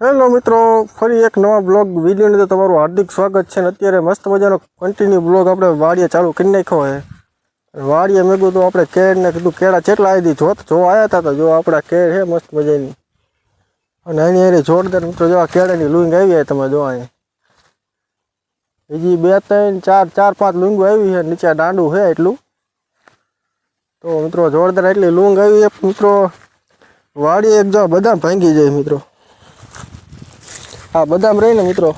Hello મિત્રો, ફરી એક નવા બ્લોગ વિડીયોની તો તમારું હાર્દિક સ્વાગત છે. ને અત્યારે મસ્ત મજાનો કન્ટિન્યુ બ્લોગ આપણે વાડીએ ચાલુ કરી નાખ્યો હોય. વાડીએ મેં કીધું આપણે કેળને કીધું કેળા ચેટલા આવી દી જોવા આવ્યા હતા. તો જો આપણા કેળ છે મસ્ત મજાની, અને એની એની જોરદાર મિત્રો જો આ કેળાની લુંગ આવી હોય તમે જો અહીં બીજી 2 3 4 4 5 લુંગો આવી છે. નીચે દાંડું છે એટલું. તો મિત્રો જોરદાર એટલી લુંગ આવી છે મિત્રો. વાડી એક જો બદામ ભાંગી જાય મિત્રો. આ બદામ રહીને મિત્રો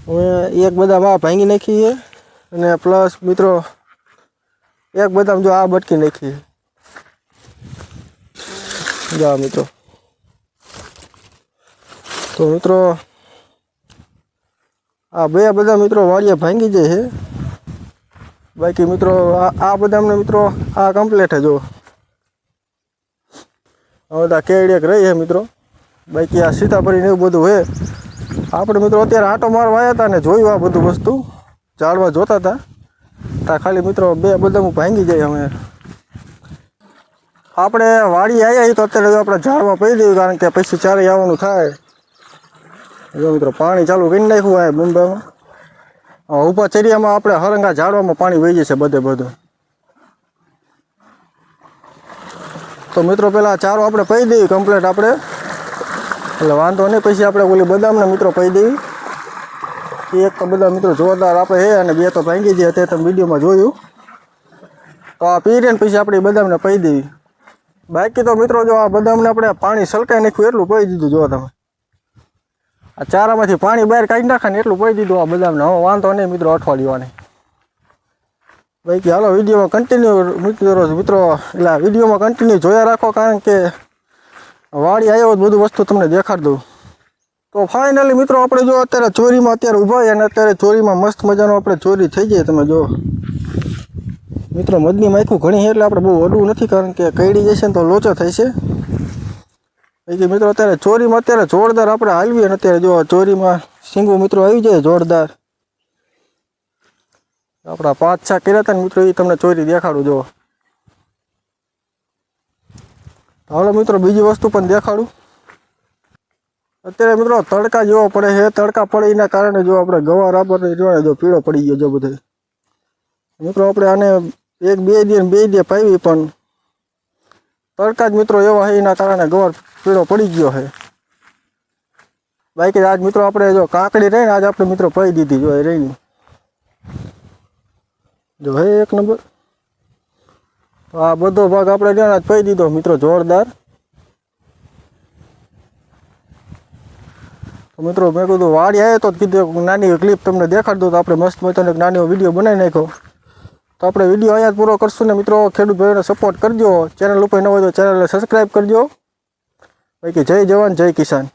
હવે એક બદામ આ ભાંગી નાખી છે, અને પ્લસ મિત્રો એક બદામ જો આ બટકી નાખી જો મિત્રો. તો મિત્રો આ બે બદામ મિત્રો વાડીએ ભાંગી જાય છે. બાકી મિત્રો આ બદામને મિત્રો આ કમ્પ્લીટ છે. જો હવે તો કેળી એક રહી છે મિત્રો. બાકી આ સીતાફળી ને એવું બધું હોય. આપણે મિત્રો અત્યારે આંટો મારવા આવ્યા હતા ને જોયું આ બધું વસ્તુ ઝાડવા જોતા હતા. ત્યાં ખાલી મિત્રો બે બદામ ભાંગી જાય. અમે આપણે વાડી આવ્યા તો અત્યારે આપણે ઝાડવા પડી દઈએ, કારણ કે પછી ચારે આવવાનું થાય. જો મિત્રો પાણી ચાલુ કરી નાખ્યું આ મુંબઈમાં. ઊભા ચરિયામાં આપણે હરંગા ઝાડવામાં પાણી વહી જશે બધું. તો મિત્રો પહેલાં ચારો આપણે પડી દઈએ કમ્પ્લીટ આપણે, એટલે વાંધો નહીં. પછી આપણે ઓલી બદામને મિત્રો પડી દેવી. એક તો બધા મિત્રો જોરદાર આપણે છે, અને બે તો ભાંગી જાય અત્યારે તમે વિડીયોમાં જોયું. તો આ પીરે ને પછી આપણે બદામને પડી દેવી. બાકી તો મિત્રો જો આ બદામને આપણે પાણી સલકાઈ નાખ્યું એટલું પડી દીધું. જો તમે આ ચારામાંથી પાણી બહાર કાઢી નાખે ને એટલું પડી દીધું આ બદામને. હવે વાંધો નહીં મિત્રો અઠવાડિયાની. બાકી હાલો વિડીયોમાં કન્ટિન્યુ મિત્રો એટલે આ વિડીયોમાં કન્ટિન્યુ જોયા રાખો, કારણ કે વાડી આવ્યો બધું વસ્તુ તમને દેખાડ દઉં. તો ફાઇનલી મિત્રો આપણે જો અત્યારે ચોરીમાં અત્યારે ઊભા અને અત્યારે ચોરીમાં મસ્ત મજાનો આપણે ચોરી થઈ જાય. તમે જો મિત્રો મદની માયખું ઘણી છે, એટલે આપણે બહુ અડવું નથી, કારણ કે કઈડી જશે ને તો લોચો થાય છે. બાકી મિત્રો અત્યારે ચોરીમાં અત્યારે જોરદાર આપણે હાલવી, અને અત્યારે જો ચોરીમાં સિંગું મિત્રો આવી જાય જોરદાર. આપણા 5-6 કર્યા હતા ને મિત્રો, એ તમને ચોરી દેખાડું. જો હાલો મિત્રો બીજી વસ્તુ પણ દેખાડું. અત્યારે મિત્રો તડકા જેવો પડે છે. તડકા પડે એના કારણે જો આપણે ગવાર આપણે જો પીળો પડી ગયો. જો બધે મિત્રો આપણે આને 1-2 દે પાવી, પણ તડકા જ મિત્રો એવા છે એના કારણે ગવાર પીળો પડી ગયો છે. બાકી આજ મિત્રો આપણે જો કાકડી રહીને આજ આપણે મિત્રો પાઈ દીધી. જો એ રહીને જો હે એક નંબર. તો આ બધો ભાગ આપણે ત્યાં જ પાઈ દીધો મિત્રો જોરદાર. તો મિત્રો મેં કીધું વાડી આવે તો કીધું નાની ક્લિપ તમને દેખાડ દઉં. તો આપણે મસ્ત મજાનો એક નાનો વિડીયો બનાવી નાખ્યો. તો આપણે વિડીયો અહીંયા જ પૂરો કરશું ને મિત્રો. ખેડૂત ભાઈઓને સપોર્ટ કરજો. ચેનલ ઉપર ન હોય તો ચેનલને સબસ્ક્રાઈબ કરજો. બાકી જય જવાન જય કિસાન.